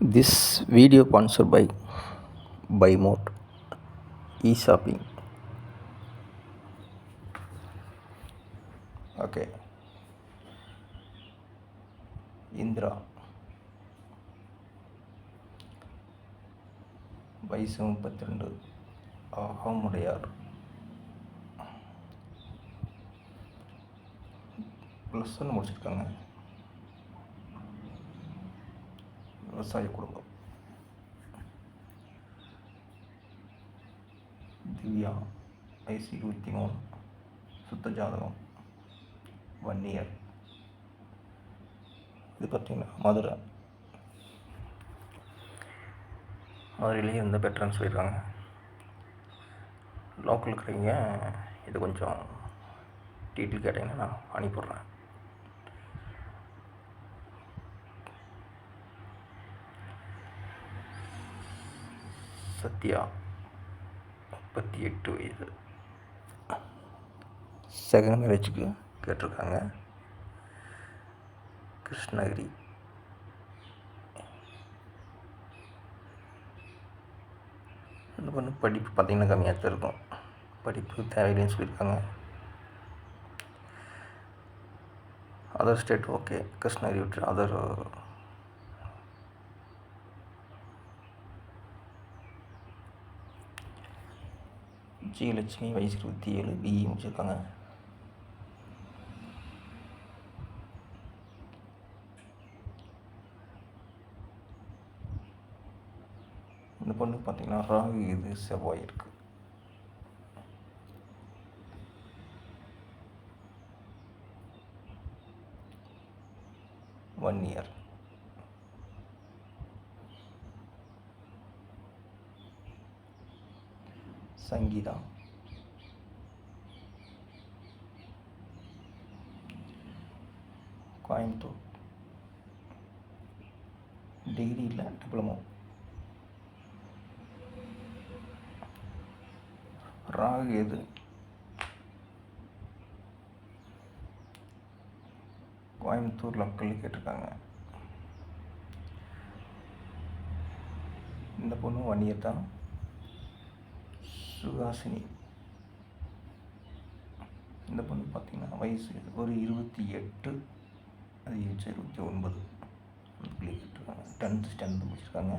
This video sponsored by BuyMode e-shopping. Okay. Indira வயசு 32, அகமுடையார், +1 முடிச்சிருக்காங்க. விவசாய குடும்பம். திவ்யா வயசு 23, சுத்த ஜாதகம், 1 year. இது பார்த்தீங்கன்னா மதுரையிலேயே இருந்த பெட்டர்னு சொல்லியிருக்காங்க. லோக்கல் இருக்கிறவங்க இது கொஞ்சம் டீட்டெயில் கேட்டிங்கன்னா நான் அனுப்பிடுறேன். சத்யா 38 வயது, செகண்ட் மேரேஜுக்கு கேட்டிருக்காங்க. கிருஷ்ணகிரி. இந்த பொண்ணு படிப்பு பார்த்திங்கன்னா கம்மியாக தான் இருக்கும். படிப்பு தேவையில்லைன்னு சொல்லியிருக்காங்க. அதர் ஸ்டேட் ஓகே, கிருஷ்ணகிரி விட்டு அதர். ஜெயலட்சுமி வயசு 27, பிஇ முடிச்சிருக்காங்க. இந்த பொண்ணு பார்த்திங்கன்னா ராகு இது செவ்வாய் இருக்குது. One year. Sangeetha Coimbatore, degree இல்லை, டிப்ளமோ. ராகு எது கோயம்புத்தூர் லோக்கல் கேட்டிருக்காங்க. இந்த பொண்ணு 1 year தான். சுகாசினி. இந்த பொண்ணு பார்த்திங்கன்னா வயசு ஒரு 28, அது 29 கேட்டிருக்காங்க. 10th standard முடிச்சிருக்காங்க.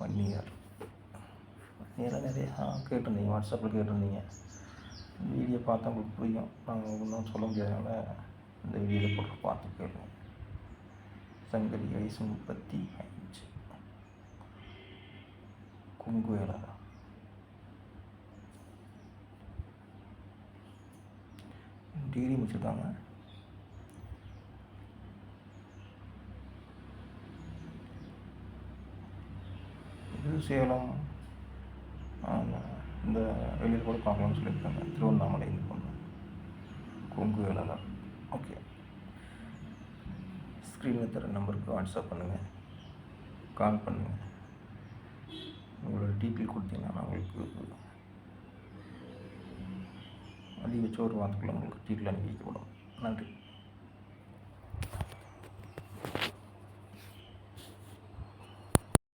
1 year. நேராக நிறைய கேட்டிருந்தீங்க, வாட்ஸ்அப்பில் கேட்டிருந்தீங்க. வீடியோ பார்த்தா உங்களுக்கு புரியும். நாங்கள் இன்னும் சொல்ல முடியாதனால இந்த வீடியோவில் போட்டு பார்த்து கேட்போம். சங்கரி வயசு 35, குங்கு வேலை, டிகிரி முடிச்சிருக்காங்க. இது சேலம், இந்த வெளியில் கூட பார்க்கலாம்னு சொல்லியிருக்காங்க. திருவண்ணாமலை. இந்த பொண்ணு கொங்கு வேலை தான். ஓகே. ஸ்க்ரீனில் தர நம்பருக்கு வாட்ஸ்அப் பண்ணுங்கள், கால் பண்ணுங்கள். உங்களோட டீட்டெயில் கொடுத்தீங்கன்னா நான் உங்களுக்கு அதிகபட்சம் ஒரு வாரத்துக்குள்ள உங்களுக்கு டீட்டெயில் அனுப்பி வைக்கப்படும். நன்றி.